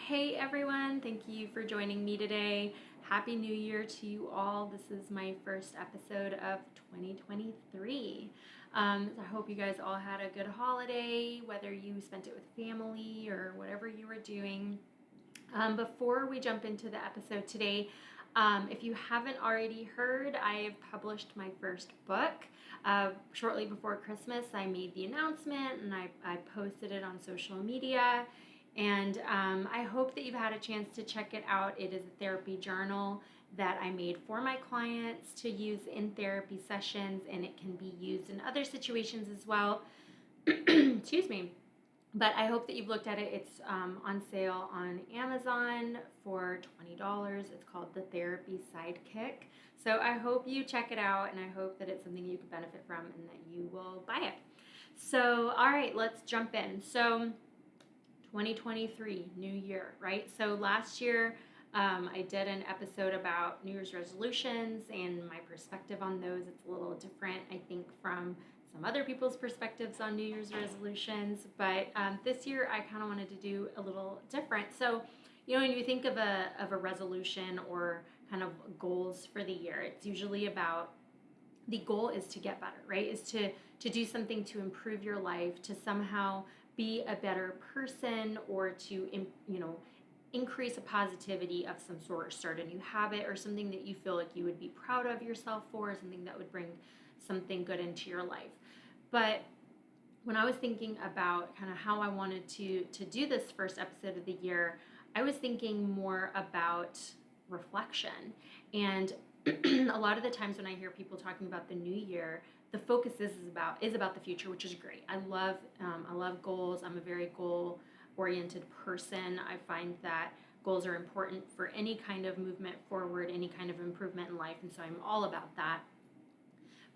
Hey everyone, thank you for joining me today. Happy New Year to you all. This is my first episode of 2023. I hope you guys all had a good holiday, whether you spent it with family or whatever you were doing. Before we jump into the episode today, if you haven't already heard, I have published my first book. Shortly before Christmas, I made the announcement and I posted it on social media. And I hope that you've had a chance to check it out. It is a therapy journal that I made for my clients to use in therapy sessions, and it can be used in other situations as well. Excuse me. But I hope that you've looked at it. It's on sale on Amazon for $20. It's called The Therapy Sidekick. So I hope you check it out, and I hope that it's something you could benefit from and that you will buy it. So, all right, let's jump in. So, 2023, new year, right? So last year, I did an episode about New Year's resolutions and my perspective on those. It's a little different, I think, from some other people's perspectives on New Year's resolutions. But this year, I kind of wanted to do a little different. So, when you think of a resolution or kind of goals for the year, it's usually about the goal is to get better, right? Is to do something to improve your life, to somehow be a better person, or to increase a positivity of some sort, or start a new habit, or something that you feel like you would be proud of yourself for, something that would bring something good into your life. But when I was thinking about kind of how I wanted to do this first episode of the year, I was thinking more about reflection. And a lot of the times when I hear people talking about the new year, the focus is about the future, which is great. I love goals. I'm a very goal oriented person. I find that goals are important for any kind of movement forward, any kind of improvement in life, and so I'm all about that.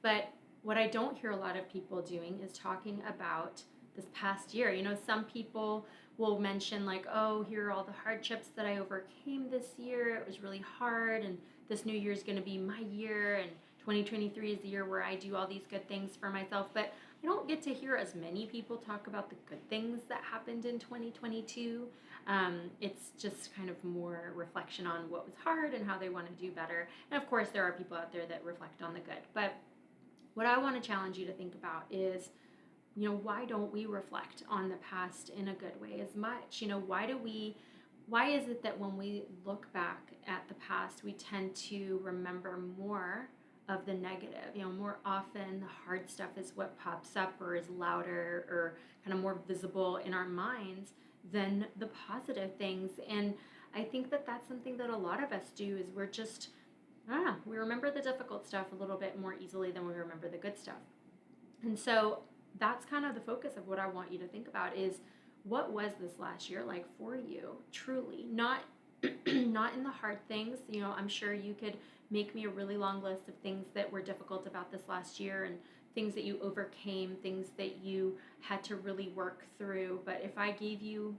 But what I don't hear a lot of people doing is talking about this past year. Some people will mention, like, oh, here are all the hardships that I overcame this year. It was really hard, and this new year is going to be my year, and 2023 is the year where I do all these good things for myself. But I don't get to hear as many people talk about the good things that happened in 2022. It's just kind of more reflection on what was hard and how they want to do better. And of course, there are people out there that reflect on the good. But what I want to challenge you to think about is, why don't we reflect on the past in a good way as much? Why is it that when we look back at the past, we tend to remember more of the negative? More often the hard stuff is what pops up or is louder or kind of more visible in our minds than the positive things. And I think that that's something that a lot of us do, is we're just, I don't know, we remember the difficult stuff a little bit more easily than we remember the good stuff. And so that's kind of the focus of what I want you to think about is, what was this last year like for you, truly? Not not in the hard things. I'm sure you could make me a really long list of things that were difficult about this last year, and things that you overcame, things that you had to really work through. But if I gave you,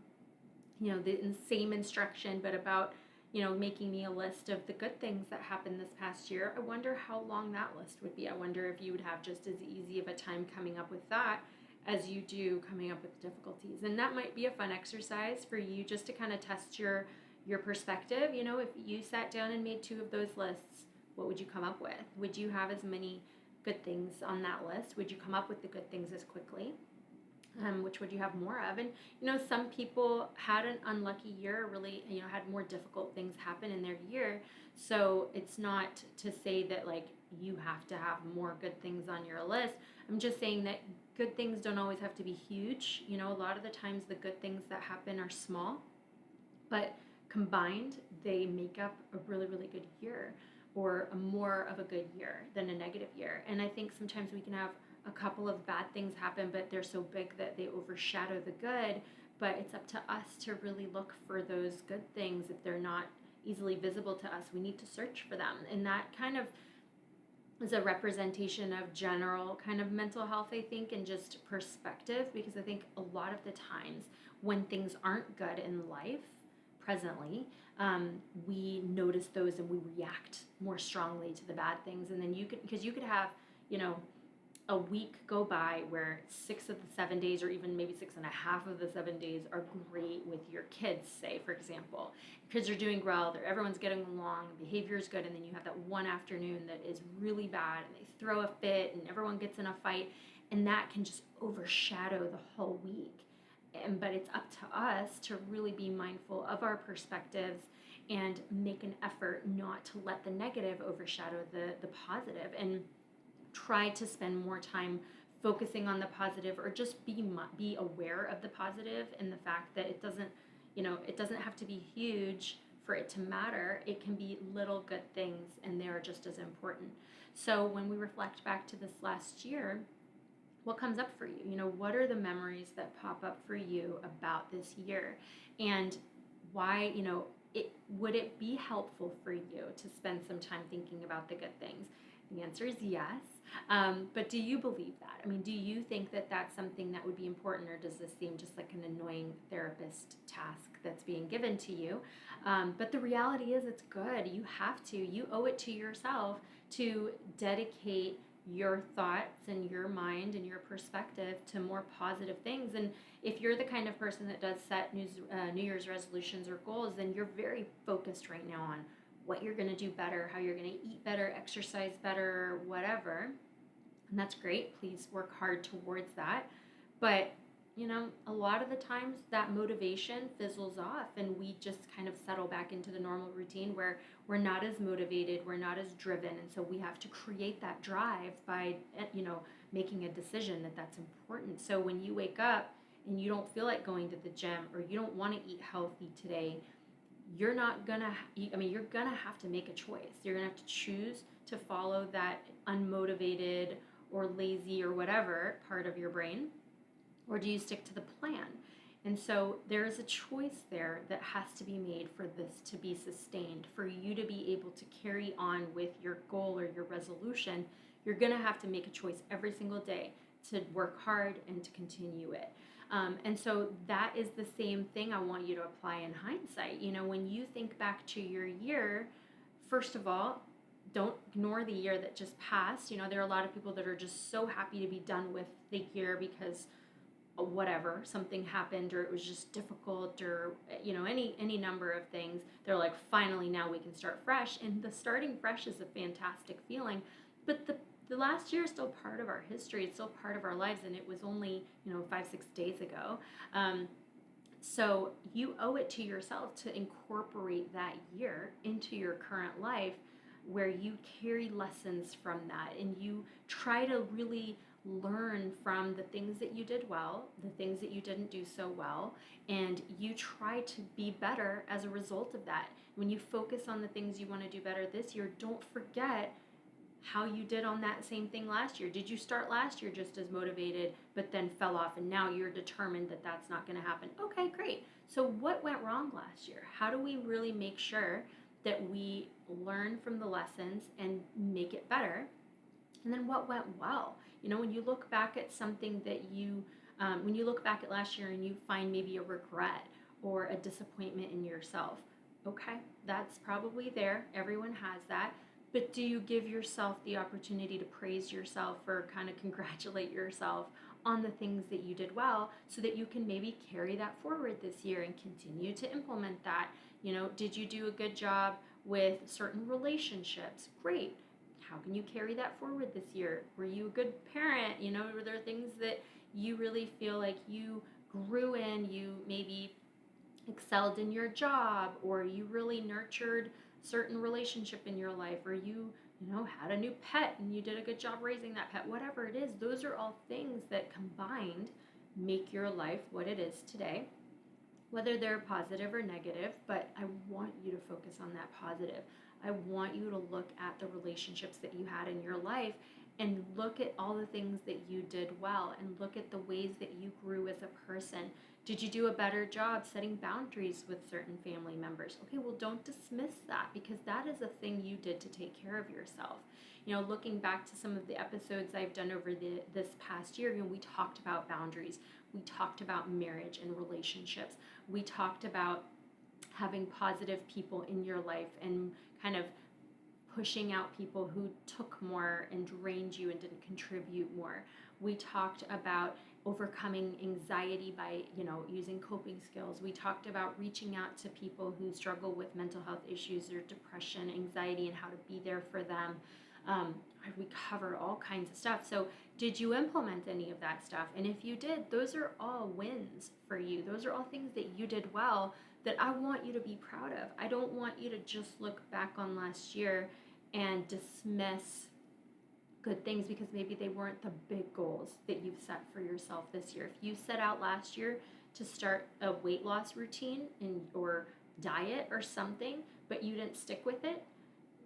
the same instruction, but about, making me a list of the good things that happened this past year, I wonder how long that list would be. I wonder if you would have just as easy of a time coming up with that as you do coming up with difficulties. And that might be a fun exercise for you, just to kind of test your perspective. If you sat down and made 2 of those lists, what would you come up with? Would you have as many good things on that list? Would you come up with the good things as quickly? Which would you have more of? And some people had an unlucky year, really, had more difficult things happen in their year. So it's not to say that, like, you have to have more good things on your list. I'm just saying that good things don't always have to be huge. A lot of the times the good things that happen are small, but combined they make up a really, really good year, or a more of a good year than a negative year. And I think sometimes we can have a couple of bad things happen, but they're so big that they overshadow the good. But it's up to us to really look for those good things. If they're not easily visible to us, we need to search for them. And that kind of is a representation of general kind of mental health, I think, and just perspective. Because I think a lot of the times when things aren't good in life presently, we notice those and we react more strongly to the bad things. And then you could have, a week go by where 6 of the 7 days, or even maybe 6.5 of the 7 days, are great with your kids, say, for example. Kids are doing well, everyone's getting along, behavior is good, and then you have that one afternoon that is really bad and they throw a fit and everyone gets in a fight, and that can just overshadow the whole week. But it's up to us to really be mindful of our perspectives and make an effort not to let the negative overshadow the positive, and try to spend more time focusing on the positive, or just be aware of the positive, and the fact that it doesn't have to be huge for it to matter. It can be little good things, and they are just as important. So when we reflect back to this last year, what comes up for you? What are the memories that pop up for you about this year? And why, would it be helpful for you to spend some time thinking about the good things? The answer is yes. But do you believe that? I mean, do you think that that's something that would be important, or does this seem just like an annoying therapist task that's being given to you? But the reality is, it's good. You have to. You owe it to yourself to dedicate your thoughts and your mind and your perspective to more positive things. And if you're the kind of person that does set New Year's resolutions or goals, then you're very focused right now on what you're going to do better, how you're going to eat better, exercise better, whatever. And that's great. Please work hard towards that. But, a lot of the times that motivation fizzles off, and we just kind of settle back into the normal routine where we're not as motivated, we're not as driven. And so we have to create that drive by, making a decision that that's important. So when you wake up and you don't feel like going to the gym, or you don't want to eat healthy today, you're gonna have to make a choice. You're gonna have to choose to follow that unmotivated or lazy or whatever part of your brain, or do you stick to the plan? And so there is a choice there that has to be made for this to be sustained, for you to be able to carry on with your goal or your resolution. You're gonna have to make a choice every single day to work hard and to continue it. And so that is the same thing I want you to apply in hindsight. When you think back to your year, first of all, don't ignore the year that just passed. There are a lot of people that are just so happy to be done with the year because whatever, something happened, or it was just difficult, or any number of things. They're like, finally, now we can start fresh. And the starting fresh is a fantastic feeling, but the last year is still part of our history. It's still part of our lives, and it was only 5-6 days ago. So you owe it to yourself to incorporate that year into your current life, where you carry lessons from that, and you try to really learn from the things that you did well, the things that you didn't do so well, and you try to be better as a result of that. When you focus on the things you want to do better this year, don't forget how you did on that same thing last year. Did you start last year just as motivated, but then fell off, and now you're determined that that's not going to happen? Okay, great. So what went wrong last year? How do we really make sure that we learn from the lessons and make it better? And then what went well? When you look back at something that when you look back at last year and you find maybe a regret or a disappointment in yourself, okay, that's probably there. Everyone has that. But do you give yourself the opportunity to praise yourself, or kind of congratulate yourself on the things that you did well, so that you can maybe carry that forward this year and continue to implement that? Did you do a good job with certain relationships? Great. How can you carry that forward this year? Were you a good parent? Were there things that you really feel like you grew in? You maybe excelled in your job, or you really nurtured certain relationship in your life, or you had a new pet and you did a good job raising that pet. Whatever it is, those are all things that combined make your life what it is today, whether they're positive or negative. But I want you to focus on that positive. I want you to look at the relationships that you had in your life, and look at all the things that you did well, and look at the ways that you grew as a person. Did you do a better job setting boundaries with certain family members? Okay, well, don't dismiss that, because that is a thing you did to take care of yourself. Looking back to some of the episodes I've done over this past year, we talked about boundaries. We talked about marriage and relationships. We talked about having positive people in your life and kind of pushing out people who took more and drained you and didn't contribute more. We talked about overcoming anxiety by, using coping skills. We talked about reaching out to people who struggle with mental health issues or depression, anxiety, and how to be there for them. We covered all kinds of stuff. So did you implement any of that stuff? And if you did, those are all wins for you. Those are all things that you did well that I want you to be proud of. I don't want you to just look back on last year and dismiss good things because maybe they weren't the big goals that you've set for yourself this year. If you set out last year to start a weight loss routine or diet or something, but you didn't stick with it,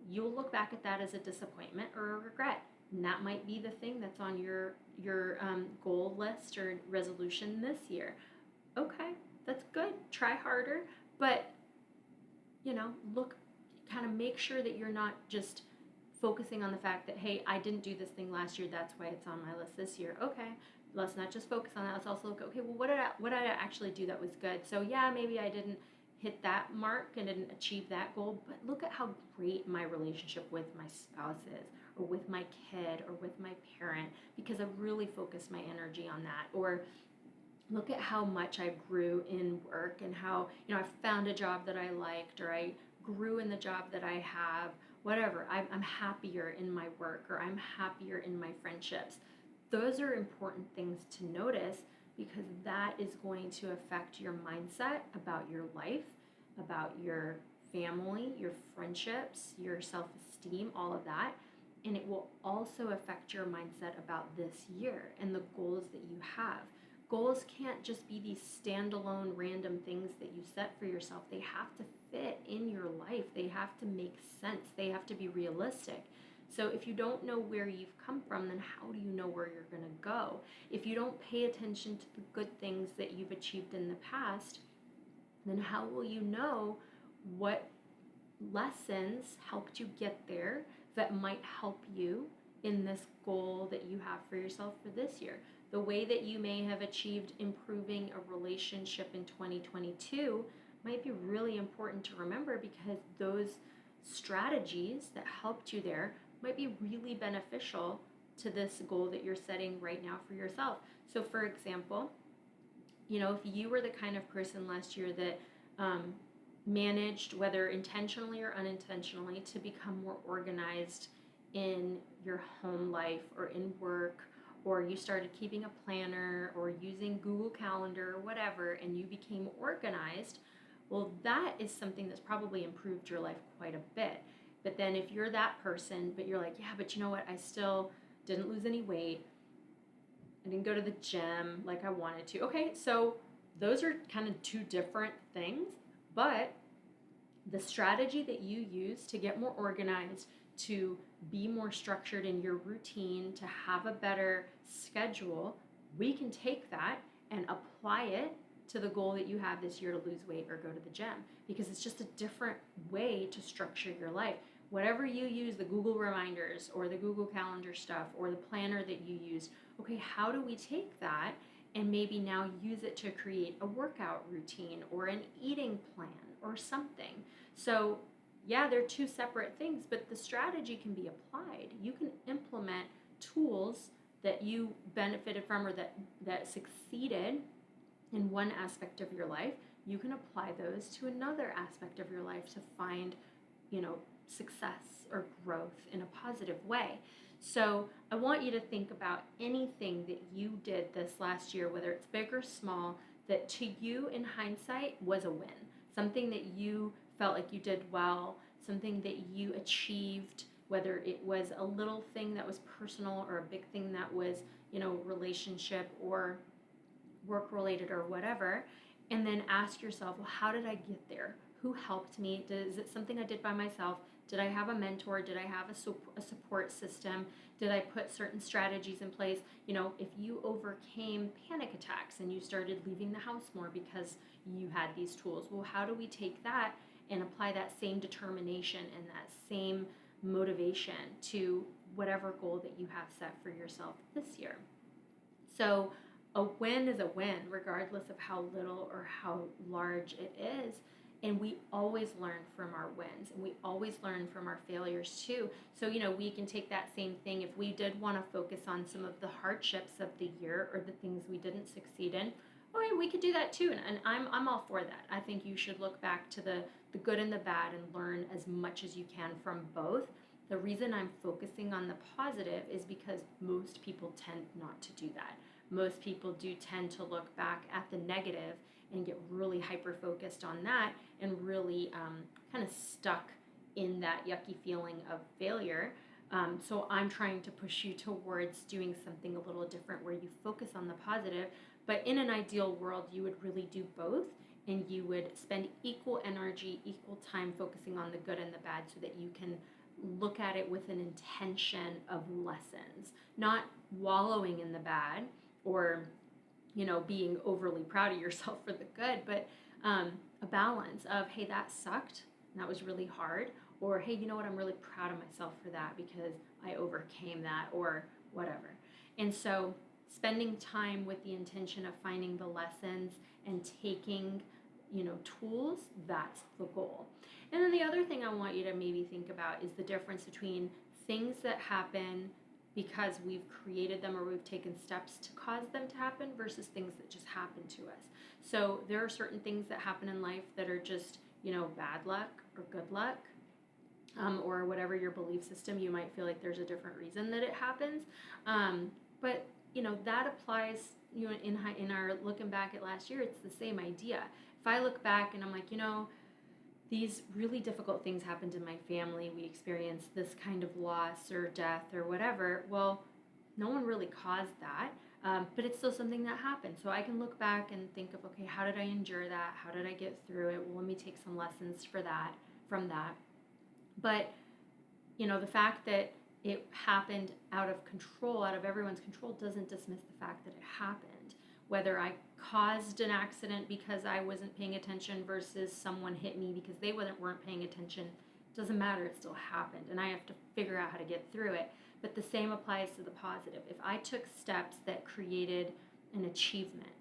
you'll look back at that as a disappointment or a regret. And that might be the thing that's on your goal list or resolution this year. Okay, that's good. Try harder, but look, kind of make sure that you're not just focusing on the fact that, hey, I didn't do this thing last year, that's why it's on my list this year. Okay, let's not just focus on that. Let's also look, okay, well, what did I actually do that was good? So yeah, maybe I didn't hit that mark and didn't achieve that goal, but look at how great my relationship with my spouse is, or with my kid, or with my parent, because I really focused my energy on that. Or look at how much I grew in work and how, I found a job that I liked, or I grew in the job that I have, whatever. I'm happier in my work, or I'm happier in my friendships. Those are important things to notice because that is going to affect your mindset about your life, about your family, your friendships, your self-esteem, all of that. And it will also affect your mindset about this year and the goals that you have. Goals can't just be these standalone random things that you set for yourself. They have to fit in your life. They have to make sense. They have to be realistic. So if you don't know where you've come from, then how do you know where you're going to go? If you don't pay attention to the good things that you've achieved in the past, then how will you know what lessons helped you get there that might help you in this goal that you have for yourself for this year? The way that you may have achieved improving a relationship in 2022 might be really important to remember, because those strategies that helped you there might be really beneficial to this goal that you're setting right now for yourself. So for example, if you were the kind of person last year that managed, whether intentionally or unintentionally, to become more organized in your home life or in work, or you started keeping a planner or using Google Calendar or whatever, and you became organized, well, that is something that's probably improved your life quite a bit. But then if you're that person, but you're like, yeah, but you know what, I still didn't lose any weight, I didn't go to the gym like I wanted to. Okay, so those are kind of two different things, but the strategy that you use to get more organized, to be more structured in your routine, to have a better schedule, we can take that and apply it to the goal that you have this year to lose weight or go to the gym, because it's just a different way to structure your life. Whatever you use, the Google reminders or the Google Calendar stuff or the planner that you use, okay, how do we take that and maybe now use it to create a workout routine or an eating plan or something? So yeah, they're two separate things, but the strategy can be applied. You can implement tools that you benefited from or that succeeded in one aspect of your life. You can apply those to another aspect of your life to find, success or growth in a positive way. So I want you to think about anything that you did this last year, whether it's big or small, that to you in hindsight was a win. Something that you felt like you did well, something that you achieved, whether it was a little thing that was personal or a big thing that was, relationship or work related or whatever. And then ask yourself, well, how did I get there? Who helped me? Is it something I did by myself? Did I have a mentor? Did I have a support system? Did I put certain strategies in place? If you overcame panic attacks and you started leaving the house more because you had these tools, well, how do we take that and apply that same determination and that same motivation to whatever goal that you have set for yourself this year? So a win is a win, regardless of how little or how large it is. And we always learn from our wins, and we always learn from our failures too. So, we can take that same thing. If we did want to focus on some of the hardships of the year or the things we didn't succeed in, okay, we could do that too. And I'm all for that. I think you should look back to the good and the bad and learn as much as you can from both. The reason I'm focusing on the positive is because most people tend not to do that. Most people do tend to look back at the negative and get really hyper focused on that and really kind of stuck in that yucky feeling of failure. So I'm trying to push you towards doing something a little different where you focus on the positive. But in an ideal world, you would really do both, and you would spend equal energy, equal time focusing on the good and the bad so that you can look at it with an intention of lessons, not wallowing in the bad or being overly proud of yourself for the good, but a balance of, hey, that sucked and that was really hard, or hey, you know what, I'm really proud of myself for that because I overcame that, or whatever. And so spending time with the intention of finding the lessons and taking tools, that's the goal. And then the other thing I want you to maybe think about is the difference between things that happen because we've created them or we've taken steps to cause them to happen versus things that just happen to us. So there are certain things that happen in life that are just, bad luck or good luck, or whatever your belief system, you might feel like there's a different reason that it happens. But that applies, in our looking back at last year, it's the same idea. If I look back and I'm like, these really difficult things happened in my family. We experienced this kind of loss or death or whatever. Well, no one really caused that, but it's still something that happened. So I can look back and think of, okay, how did I endure that? How did I get through it? Well, let me take some lessons from that. But, the fact that it happened out of control, out of everyone's control, doesn't dismiss the fact that it happened. Whether I caused an accident because I wasn't paying attention versus someone hit me because they weren't paying attention, doesn't matter, it still happened, and I have to figure out how to get through it. But the same applies to the positive. If I took steps that created an achievement,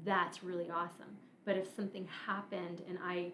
that's really awesome. But if something happened and I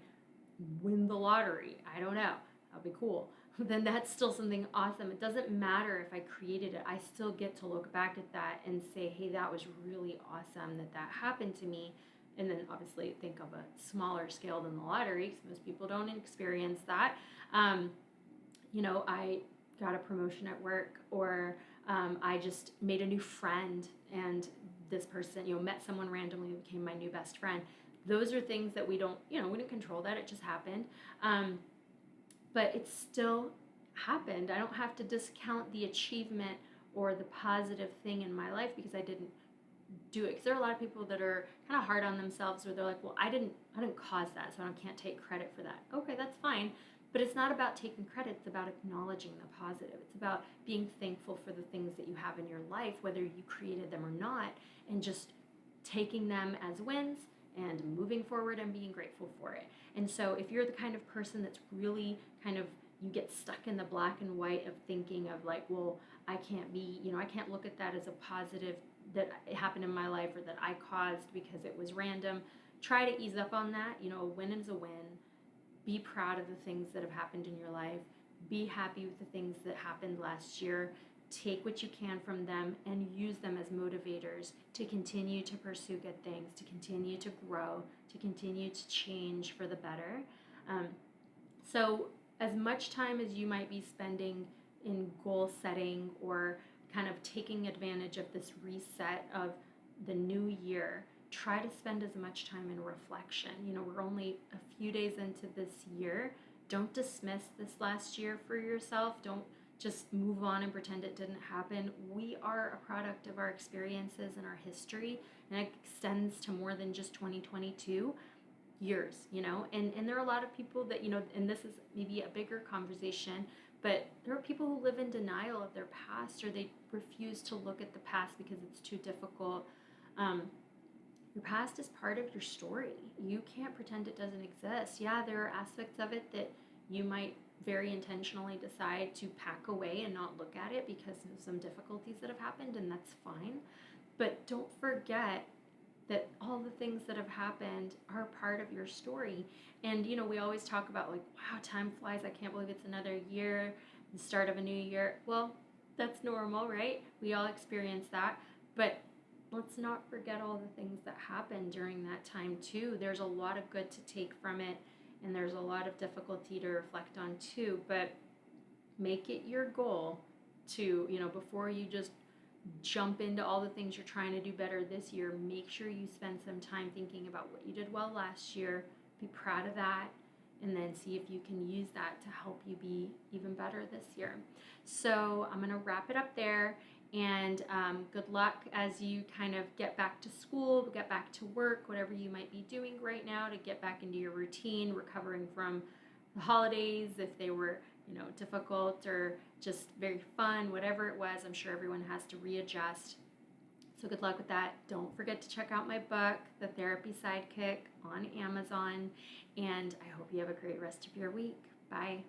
win the lottery, I don't know, that'll be cool, then that's still something awesome. It doesn't matter if I created it. I still get to look back at that and say, hey, that was really awesome that happened to me. And then obviously think of a smaller scale than the lottery, because most people don't experience that. I got a promotion at work, or I just made a new friend, and this person, met someone randomly who became my new best friend. Those are things that we didn't control that. It just happened. But it still happened. I don't have to discount the achievement or the positive thing in my life because I didn't do it. Because there are a lot of people that are kind of hard on themselves, where they're like, well, I didn't cause that, so I can't take credit for that. Okay, that's fine. But it's not about taking credit. It's about acknowledging the positive. It's about being thankful for the things that you have in your life, whether you created them or not, and just taking them as wins and moving forward and being grateful for it. And so if you're the kind of person that's really you get stuck in the black and white of thinking of like, well, I can't look at that as a positive that it happened in my life or that I caused because it was random. Try to ease up on that. A win is a win. Be proud of the things that have happened in your life. Be happy with the things that happened last year. Take what you can from them and use them as motivators to continue to pursue good things, to continue to grow, to continue to change for the better. So as much time as you might be spending in goal setting or kind of taking advantage of this reset of the new year, try to spend as much time in reflection. We're only a few days into this year. Don't dismiss this last year for yourself. Don't just move on and pretend it didn't happen. We are a product of our experiences and our history, and it extends to more than just 2022 years, and there are a lot of people that, and this is maybe a bigger conversation, but there are people who live in denial of their past, or they refuse to look at the past because it's too difficult. Your past is part of your story. You can't pretend it doesn't exist. Yeah, there are aspects of it that you might very intentionally decide to pack away and not look at it because of some difficulties that have happened, and that's fine. But don't forget that all the things that have happened are part of your story. And, we always talk about like, wow, time flies. I can't believe it's another year, the start of a new year. Well, that's normal, right? We all experience that. But let's not forget all the things that happened during that time, too. There's a lot of good to take from it, and there's a lot of difficulty to reflect on, too. But make it your goal to, before you just jump into all the things you're trying to do better this year, make sure you spend some time thinking about what you did well last year, be proud of that, and then see if you can use that to help you be even better this year. So I'm going to wrap it up there, and good luck as you kind of get back to school, get back to work, whatever you might be doing right now to get back into your routine, recovering from the holidays if they were difficult or just very fun, whatever it was. I'm sure everyone has to readjust. So good luck with that. Don't forget to check out my book, The Therapy Sidekick, on Amazon. And I hope you have a great rest of your week. Bye.